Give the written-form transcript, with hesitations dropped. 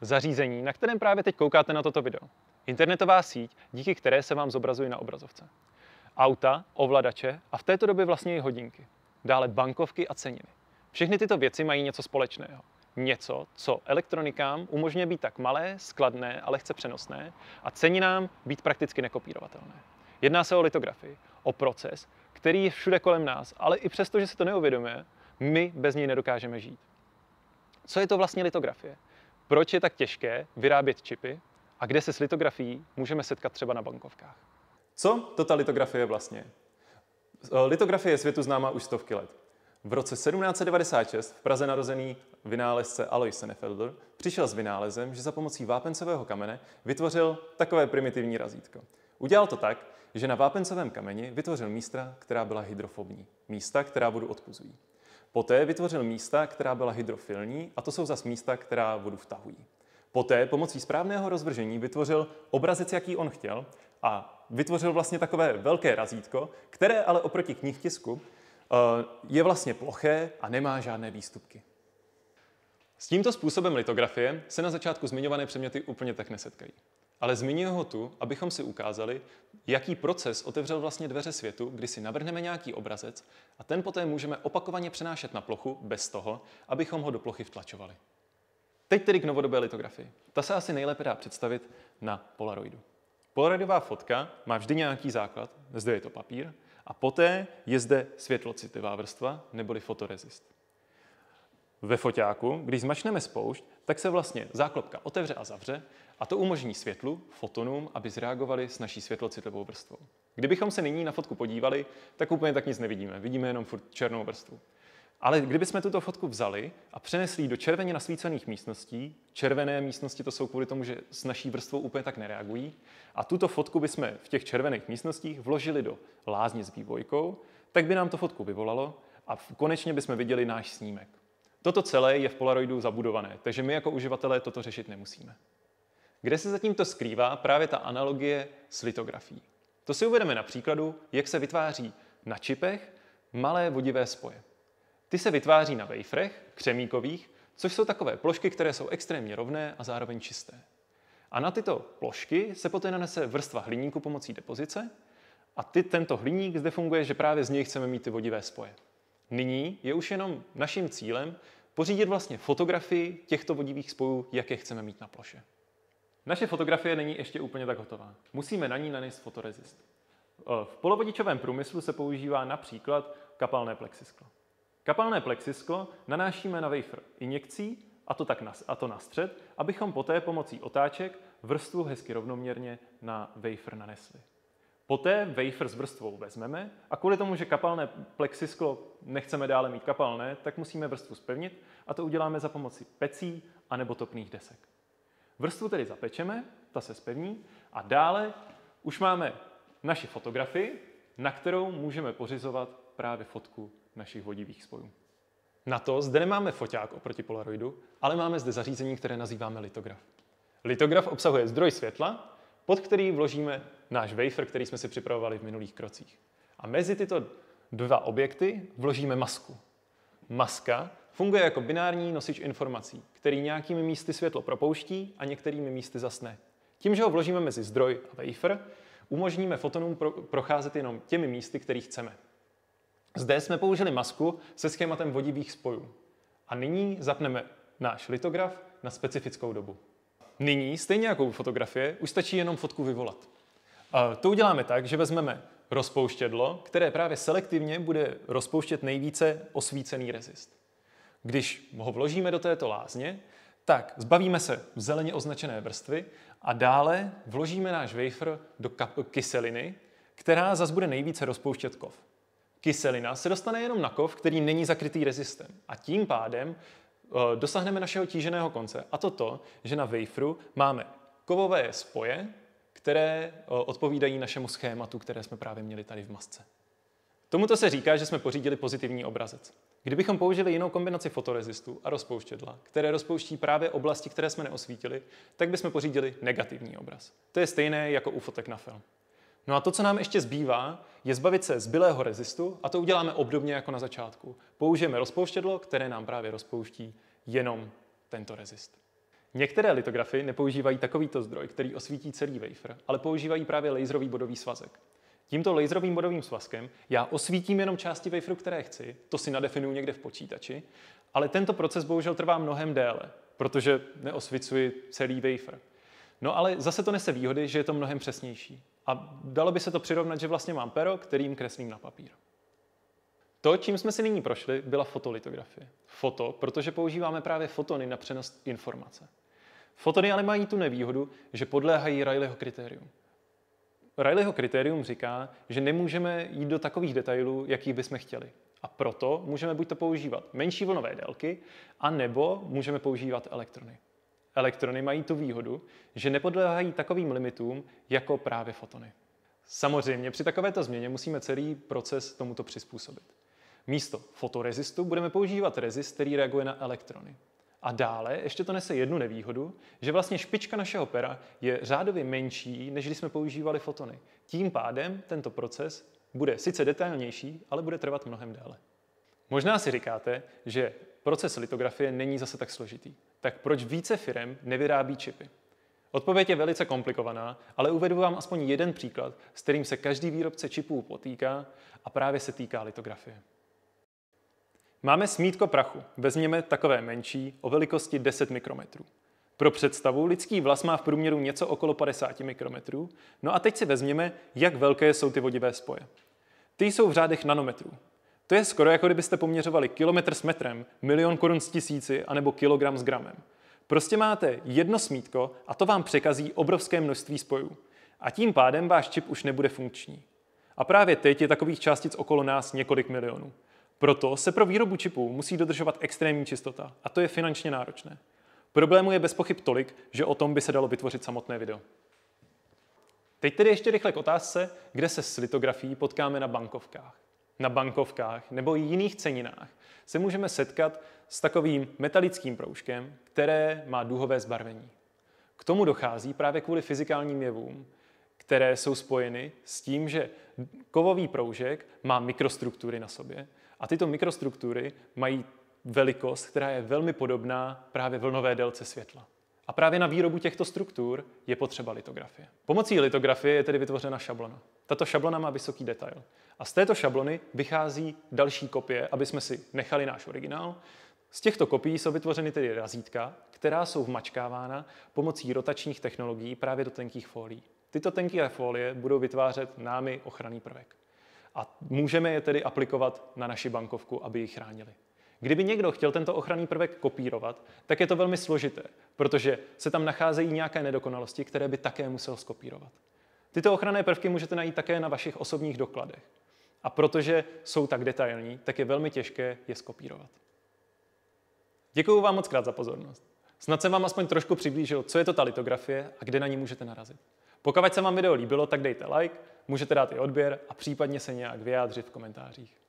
Zařízení, na kterém právě teď koukáte na toto video. Internetová síť, díky které se vám zobrazují na obrazovce. Auta, ovladače a v této době vlastně i hodinky. Dále bankovky a ceniny. Všechny tyto věci mají něco společného. Něco, co elektronikám umožňuje být tak malé, skladné a lehce přenosné a ceninám být prakticky nekopírovatelné. Jedná se o litografii, o proces, který je všude kolem nás, ale i přesto, že si to neuvědomuje, my bez něj nedokážeme žít. Co je to vlastně litografie? Proč je tak těžké vyrábět čipy a kde se s litografií můžeme setkat třeba na bankovkách? Co to ta litografie vlastně je? Litografie je světu známá už stovky let. V roce 1796 v Praze narozený vynálezce Alois Senefelder přišel s vynálezem, že za pomocí vápencového kamene vytvořil takové primitivní razítko. Udělal to tak, že na vápencovém kameni vytvořil místa, která byla hydrofobní, místa, která vodu odpuzují. Poté vytvořil místa, která byla hydrofilní, a to jsou zas místa, která vodu vtahují. Poté pomocí správného rozvržení vytvořil obrazec, jaký on chtěl, a vytvořil vlastně takové velké razítko, které ale oproti knihtisku je vlastně ploché a nemá žádné výstupky. S tímto způsobem litografie se na začátku zmiňované předměty úplně tak nesetkají. Ale zmiňuji ho tu, abychom si ukázali, jaký proces otevřel vlastně dveře světu, kdy si navrhneme nějaký obrazec a ten poté můžeme opakovaně přenášet na plochu bez toho, abychom ho do plochy vtlačovali. Teď tedy k novodobé litografii. Ta se asi nejlépe dá představit na polaroidu. Polaroidová fotka má vždy nějaký základ, zde je to papír, a poté je zde světlocitlivá vrstva neboli fotorezist. Ve foťáku, když zmačkneme spoušť, tak se vlastně záklopka otevře a zavře a to umožní světlu, fotonům, aby zreagovali s naší světlocitlivou vrstvou. Kdybychom se nyní na fotku podívali, tak úplně tak nic nevidíme, vidíme jenom furt černou vrstvu. Ale kdybychom tuto fotku vzali a přenesli ji do červeně nasvícených místností, červené místnosti to jsou kvůli tomu, že s naší vrstvou úplně tak nereagují, a tuto fotku bychom v těch červených místnostích vložili do lázně s vývojkou, tak by nám to fotku vyvolalo a konečně bychom viděli náš snímek. Toto celé je v Polaroidu zabudované, takže my jako uživatelé toto řešit nemusíme. Kde se zatím to skrývá právě ta analogie s litografií? To si uvedeme na příkladu, jak se vytváří na čipech malé vodivé spoje. Ty se vytváří na waferech, křemíkových, což jsou takové plošky, které jsou extrémně rovné a zároveň čisté. A na tyto plošky se poté nanese vrstva hliníku pomocí depozice a tento hliník zde funguje, že právě z něj chceme mít ty vodivé spoje. Nyní je už jenom naším cílem pořídit vlastně fotografii těchto vodivých spojů, jaké chceme mít na ploše. Naše fotografie není ještě úplně tak hotová. Musíme na ní nanést fotorezist. V polovodičovém průmyslu se používá například kapalné plexisklo. Kapalné plexisklo nanášíme na wafer injekcí, a to na střed, abychom poté pomocí otáček vrstvu hezky rovnoměrně na wafer nanesli. Poté wafer s vrstvou vezmeme a kvůli tomu, že kapalné plexisklo nechceme dále mít kapalné, tak musíme vrstvu zpevnit a to uděláme za pomoci pecí anebo topných desek. Vrstvu tedy zapečeme, ta se zpevní a dále už máme naši fotografii, na kterou můžeme pořizovat právě fotku našich vodivých spojů. Na to zde nemáme foťák oproti Polaroidu, ale máme zde zařízení, které nazýváme litograf. Litograf obsahuje zdroj světla, pod který vložíme náš wafer, který jsme si připravovali v minulých krocích. A mezi tyto dva objekty vložíme masku. Maska funguje jako binární nosič informací, který nějakými místy světlo propouští a některými místy zasne. Tím, že ho vložíme mezi zdroj a wafer, umožníme fotonům procházet jenom těmi místy, které chceme. Zde jsme použili masku se schématem vodivých spojů. A nyní zapneme náš litograf na specifickou dobu. Nyní, stejně jako u fotografie, už stačí jenom fotku vyvolat. A to uděláme tak, že vezmeme rozpouštědlo, které právě selektivně bude rozpouštět nejvíce osvícený rezist. Když ho vložíme do této lázně, tak zbavíme se zeleně označené vrstvy a dále vložíme náš wafer do kyseliny, která zas bude nejvíce rozpouštět kov. Kyselina se dostane jenom na kov, který není zakrytý rezistem. A tím pádem dosáhneme našeho tíženého konce. A to, že na waferu máme kovové spoje, které odpovídají našemu schématu, které jsme právě měli tady v masce. Tomuto se říká, že jsme pořídili pozitivní obrazec. Kdybychom použili jinou kombinaci fotorezistu a rozpouštědla, které rozpouští právě oblasti, které jsme neosvítili, tak bychom pořídili negativní obraz. To je stejné jako u fotek na film. No a to, co nám ještě zbývá, je zbavit se zbylého rezistu a to uděláme obdobně jako na začátku. Použijeme rozpouštědlo, které nám právě rozpouští jenom tento rezist. Některé litografy nepoužívají takovýto zdroj, který osvítí celý wafer, ale používají právě laserový bodový svazek. Tímto laserovým bodovým svazkem já osvítím jenom části waferu, které chci, to si nadefinuji někde v počítači, ale tento proces bohužel trvá mnohem déle, protože neosvicuji celý wafer. No ale zase to nese výhody, že je to mnohem přesnější. A dalo by se to přirovnat, že vlastně mám pero, kterým kreslím na papír. To, čím jsme si nyní prošli, byla fotolitografie. Foto, protože používáme právě fotony na přenos informace. Fotony ale mají tu nevýhodu, že podléhají Rayleighova kritérium. Rayleighova kritérium říká, že nemůžeme jít do takových detailů, jakých bychom chtěli. A proto můžeme buď to používat menší vlnové délky, anebo můžeme používat elektrony. Elektrony mají tu výhodu, že nepodléhají takovým limitům, jako právě fotony. Samozřejmě při takovéto změně musíme celý proces tomuto přizpůsobit. Místo fotorezistu budeme používat rezist, který reaguje na elektrony. A dále ještě to nese jednu nevýhodu, že vlastně špička našeho pera je řádově menší, než když jsme používali fotony. Tím pádem tento proces bude sice detailnější, ale bude trvat mnohem déle. Možná si říkáte, že proces litografie není zase tak složitý. Tak proč více firem nevyrábí čipy? Odpověď je velice komplikovaná, ale uvedu vám aspoň jeden příklad, s kterým se každý výrobce čipů potýká a právě se týká litografie. Máme smítko prachu, vezměme takové menší, o velikosti 10 mikrometrů. Pro představu, lidský vlas má v průměru něco okolo 50 mikrometrů, no a teď si vezměme, jak velké jsou ty vodivé spoje. Ty jsou v řádech nanometrů. To je skoro jako kdybyste poměřovali kilometr s metrem, milion korun s tisíci, anebo kilogram s gramem. Prostě máte jedno smítko a to vám překazí obrovské množství spojů. A tím pádem váš čip už nebude funkční. A právě teď je takových částic okolo nás několik milionů. Proto se pro výrobu čipů musí dodržovat extrémní čistota a to je finančně náročné. Problémů je bez pochyb tolik, že o tom by se dalo vytvořit samotné video. Teď tedy ještě rychle k otázce, kde se s litografií potkáme na bankovkách. Na bankovkách nebo jiných ceninách se můžeme setkat s takovým metalickým proužkem, které má duhové zbarvení. K tomu dochází právě kvůli fyzikálním jevům, které jsou spojeny s tím, že kovový proužek má mikrostruktury na sobě a tyto mikrostruktury mají velikost, která je velmi podobná právě vlnové délce světla. A právě na výrobu těchto struktur je potřeba litografie. Pomocí litografie je tedy vytvořena šablona. Tato šablona má vysoký detail. A z této šablony vychází další kopie, aby jsme si nechali náš originál. Z těchto kopií jsou vytvořeny tedy razítka, která jsou vmačkávána pomocí rotačních technologií právě do tenkých fólií. Tyto tenké fólie budou vytvářet námi ochranný prvek. A můžeme je tedy aplikovat na naši bankovku, aby ji chránili. Kdyby někdo chtěl tento ochranný prvek kopírovat, tak je to velmi složité, protože se tam nacházejí nějaké nedokonalosti, které by také musel skopírovat. Tyto ochranné prvky můžete najít také na vašich osobních dokladech. A protože jsou tak detailní, tak je velmi těžké je skopírovat. Děkuji vám moc krát za pozornost. Snad jsem vám aspoň trošku přiblížil, co je to ta litografie a kde na ní můžete narazit. Pokud se vám video líbilo, tak dejte like, můžete dát i odběr a případně se nějak vyjádřit v komentářích.